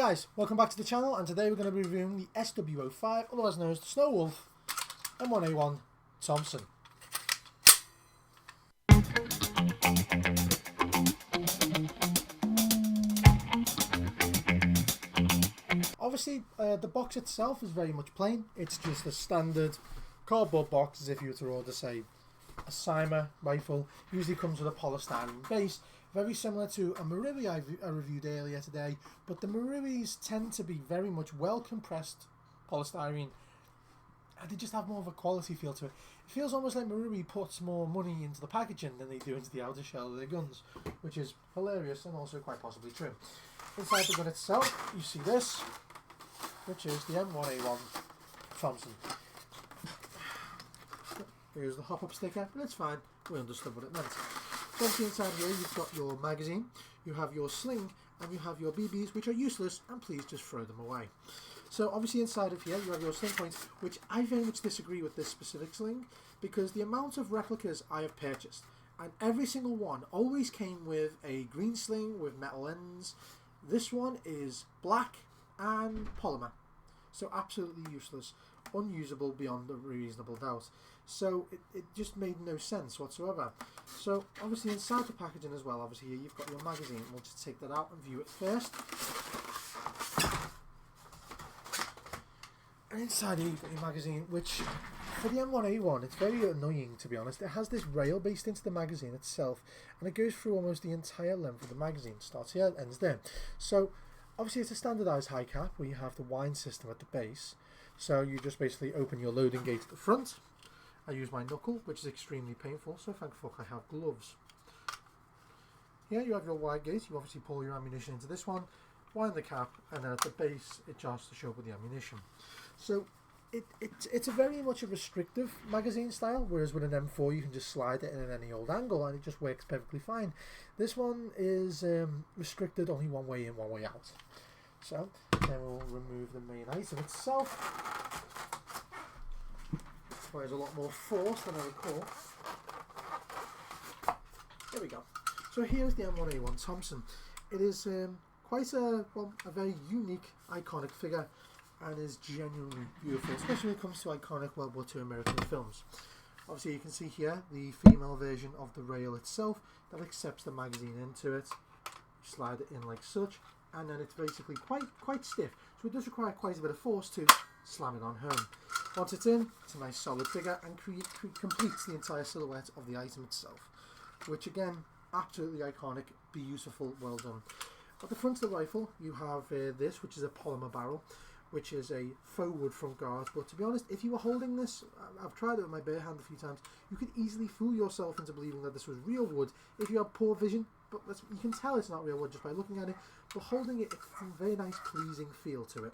guys, welcome back to the channel, and today we're going to be reviewing the SW-05, otherwise known as the Snow Wolf M1A1 Thompson. Obviously, the box itself is very much plain. It's just a standard cardboard box, as if you were to order, say, a Cymer rifle. Usually comes with a polystyrene base, very similar to a Megamikey I reviewed earlier today, but the Megamikeys tend to be very much well compressed polystyrene, and they just have more of a quality feel to it. It feels almost like Megamikey puts more money into the packaging than they do into the outer shell of their guns, which is hilarious and also quite possibly true. Inside the gun itself, you see this, which is the M1A1 Thompson. Here's the hop-up sticker, but it's fine, we understood what it meant. So obviously inside here you've got your magazine, you have your sling, and you have your BBs, which are useless, and please just throw them away. So obviously inside of here you have your sling points, which I very much disagree with this specific sling, because the amount of replicas I have purchased, and every single one always came with a green sling with metal ends. This one is black and polymer, so absolutely useless, unusable beyond a reasonable doubt. So it just made no sense whatsoever. So obviously inside the packaging as well, obviously here you've got your magazine. We'll just take that out and view it first. And inside here you've got your magazine, which for the M1A1 it's very annoying, to be honest. It has this rail based into the magazine itself, and it goes through almost the entire length of the magazine. It starts here, ends there. So obviously it's a standardised high cap where you have the wind system at the base. So you just basically open your loading gate at the front. I use my knuckle, which is extremely painful, so thank fuck I have gloves. Here you have your wide gate. You obviously pull your ammunition into this one, wind the cap, and then at the base it starts to show up with the ammunition. So it's a very much a restrictive magazine style, whereas with an M4 you can just slide it in at any old angle and it just works perfectly fine. This one is restricted, only one way in, one way out. So then we'll remove the main item itself. Requires a lot more force than I recall. There we go. So here's the M1A1 Thompson. It is quite a very unique, iconic figure, and is genuinely beautiful, especially when it comes to iconic World War II American films. Obviously you can see here the female version of the rail itself that accepts the magazine into it. You slide it in like such, and then it's basically quite stiff, so it does require quite a bit of force to slam it on home. Once it's in, it's a nice solid figure and completes the entire silhouette of the item itself, which again, absolutely iconic, beautiful, well done. At the front of the rifle you have this, which is a polymer barrel, which is a faux wood front guard, but to be honest, if you were holding this, I've tried it with my bare hand a few times, you could easily fool yourself into believing that this was real wood if you have poor vision, but you can tell it's not real wood just by looking at it, but holding it, it's a very nice pleasing feel to it.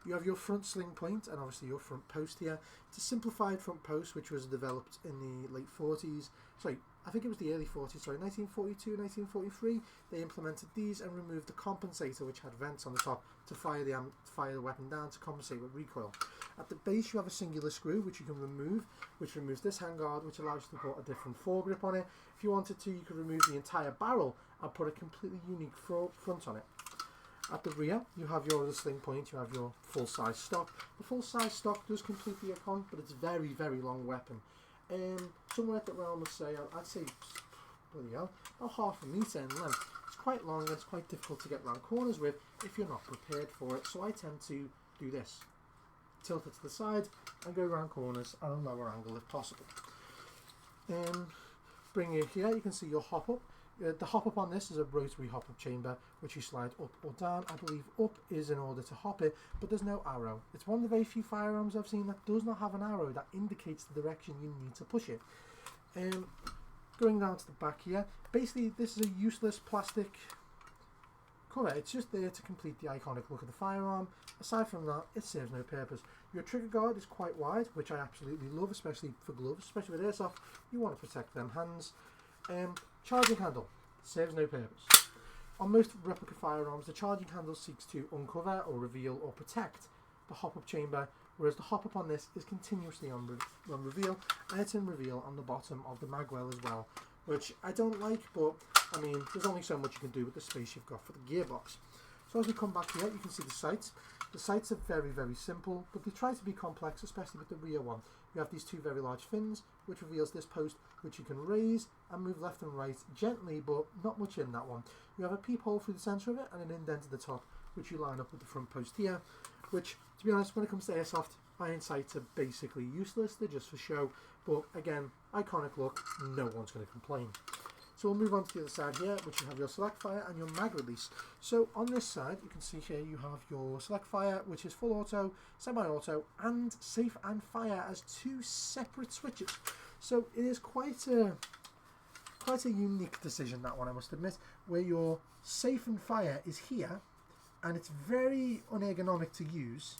You have your front sling point and obviously your front post here. It's a simplified front post which was developed in the late 40s, sorry, I think it was the early 40s, sorry, 1942, 1943. They implemented these and removed the compensator, which had vents on the top to fire the weapon down to compensate with recoil. At the base you have a singular screw which you can remove, which removes this handguard, which allows you to put a different foregrip on it. If you wanted to, you could remove the entire barrel and put a completely unique front on it. At the rear, you have your other sling point, you have your full-size stock. The full-size stock does complete the icon, but it's a very, very long weapon. Somewhere at the realm of, say, I'd say, bloody hell, about half a metre in length. It's quite long and it's quite difficult to get round corners with if you're not prepared for it, so I tend to do this. Tilt it to the side and go round corners at a lower angle if possible. Bring it here, you can see your hop-up. The hop-up on this is a rotary hop-up chamber which you slide up or down. I believe up is in order to hop it, but there's no arrow. It's one of the very few firearms I've seen that does not have an arrow that indicates the direction you need to push it. Going down to the back here, basically this is a useless plastic cover. It's just there to complete the iconic look of the firearm. Aside from that, it serves no purpose. Your trigger guard is quite wide, which I absolutely love, especially for gloves, especially with airsoft. You want to protect them hands. Charging handle serves no purpose. On most replica firearms, the charging handle seeks to uncover or reveal or protect the hop-up chamber, whereas the hop-up on this is continuously on reveal, and it's in reveal on the bottom of the magwell as well, which I don't like, but I mean, there's only so much you can do with the space you've got for the gearbox. So as we come back here, you can see the sights. The sights are very, very simple, but they try to be complex, especially with the rear one. You have these two very large fins, which reveals this post, which you can raise and move left and right gently, but not much in that one. You have a peephole through the centre of it and an indent at the top, which you line up with the front post here, which, to be honest, when it comes to airsoft, iron sights are basically useless. They're just for show, but again, iconic look, no one's going to complain. So we'll move on to the other side here, which you have your select fire and your mag release. So on this side, you can see here you have your select fire, which is full auto, semi-auto, and safe and fire as two separate switches. So it is quite a unique decision, that one, I must admit, where your safe and fire is here, and it's very unergonomic to use,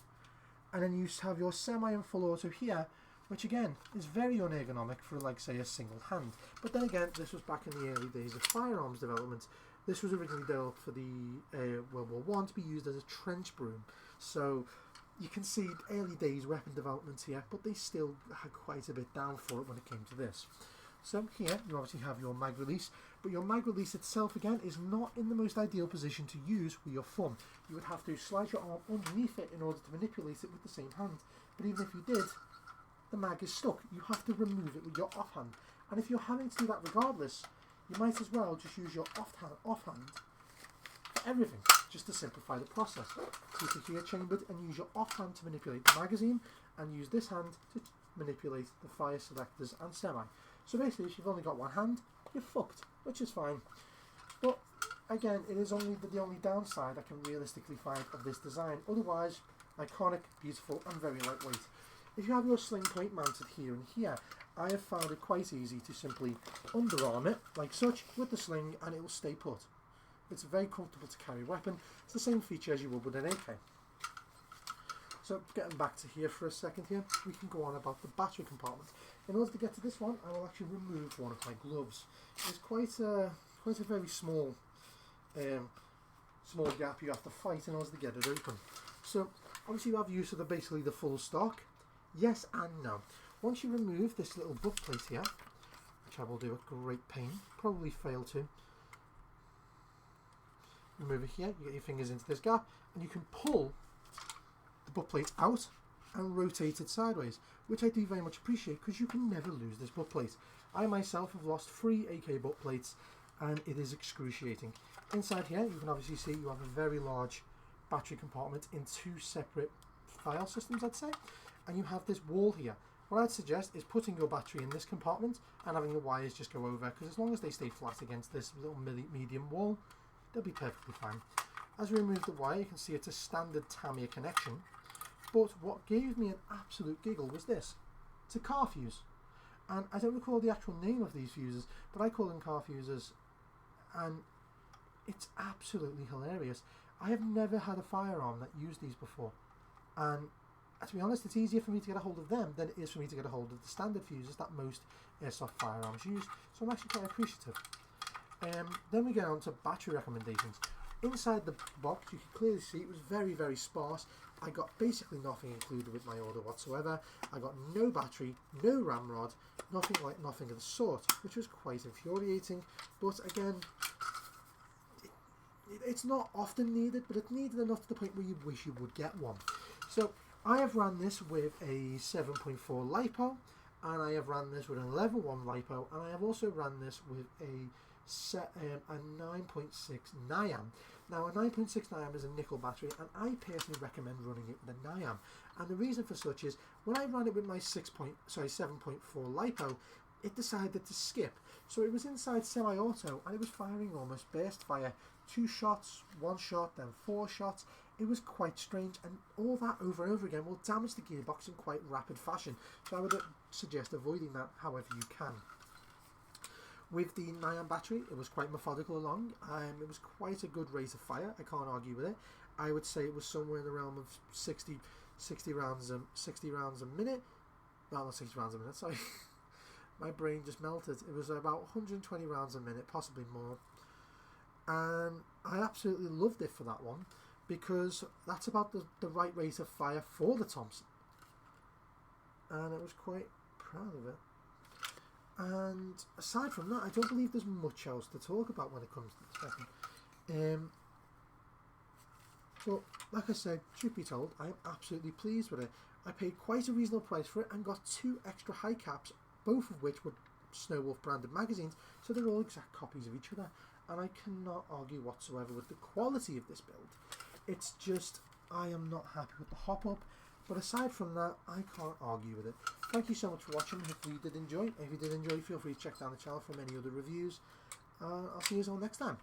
and then you have your semi and full auto here, which again is very unergonomic for, like, say, a single hand. But then again, this was back in the early days of firearms development. This was originally developed for the World War I to be used as a trench broom. So you can see early days weapon development here, but they still had quite a bit down for it when it came to this. So here you obviously have your mag release, but your mag release itself again is not in the most ideal position to use with your thumb. You would have to slide your arm underneath it in order to manipulate it with the same hand. But even if you did, the mag is stuck. You have to remove it with your offhand. And if you're having to do that regardless, you might as well just use your offhand for everything, just to simplify the process. Keep it here chambered and use your offhand to manipulate the magazine, and use this hand to manipulate the fire selectors and semi. So basically, if you've only got one hand, you're fucked, which is fine. But again, it is only the only downside I can realistically find of this design. Otherwise, iconic, beautiful, and very lightweight. If you have your sling point mounted here and here, I have found it quite easy to simply underarm it, like such, with the sling, and it will stay put. It's very comfortable to carry weapon. It's the same feature as you would with an AK. So getting back to here for a second here, we can go on about the battery compartment. In order to get to this one, I will actually remove one of my gloves. It's quite a very small gap you have to fight in order to get it open. So obviously you have use of basically the full stock. Yes and no. Once you remove this little butt plate here, which I will do at great pain, probably fail to. Remove it here, you get your fingers into this gap, and you can pull the butt plate out and rotate it sideways, which I do very much appreciate, because you can never lose this butt plate. I myself have lost 3 AK butt plates, and it is excruciating. Inside here, you can obviously see you have a very large battery compartment in 2 separate file systems, I'd say, and you have this wall here. What I'd suggest is putting your battery in this compartment and having the wires just go over, because as long as they stay flat against this little medium wall, they'll be perfectly fine. As we remove the wire, you can see it's a standard Tamiya connection, but what gave me an absolute giggle was this. It's a car fuse, and I don't recall the actual name of these fuses, but I call them car fuses, and it's absolutely hilarious. I have never had a firearm that used these before, and to be honest, it's easier for me to get a hold of them than it is for me to get a hold of the standard fuses that most airsoft firearms use, so I'm actually quite appreciative. Then we get on to battery recommendations. Inside the box, you can clearly see it was very, very sparse. I got basically nothing included with my order whatsoever. I got no battery, no ramrod, nothing of the sort, which was quite infuriating. But again, it's not often needed, but it's needed enough to the point where you wish you would get one. So I have ran this with a 7.4 LiPo, and I have ran this with an 11.1 LiPo, and I have also ran this with a 9.6 NIAM. Now a 9.6 NIAM is a nickel battery, and I personally recommend running it with a NIAM. And the reason for such is, when I ran it with my 7.4 LiPo, it decided to skip. So it was inside semi-auto, and it was firing almost burst fire. 2 shots, 1 shot, then 4 shots. It was quite strange, and all that over and over again will damage the gearbox in quite rapid fashion. So I would suggest avoiding that however you can. With the NIAM battery, it was quite methodical along. It was quite a good rate of fire. I can't argue with it. I would say it was somewhere in the realm of 60 rounds a minute. No, not 60 rounds a minute, sorry. My brain just melted. It was about 120 rounds a minute, possibly more. And I absolutely loved it for that one, because that's about the right rate of fire for the Thompson. And I was quite proud of it. And aside from that, I don't believe there's much else to talk about when it comes to this weapon. But like I said, truth be told, I am absolutely pleased with it. I paid quite a reasonable price for it and got 2 extra high caps, both of which were Snow Wolf branded magazines, so they're all exact copies of each other, and I cannot argue whatsoever with the quality of this build. It's just, I am not happy with the hop-up, but aside from that, I can't argue with it. Thank you so much for watching. Hopefully you did enjoy. If you did enjoy, feel free to check down the channel for many other reviews. I'll see you all next time.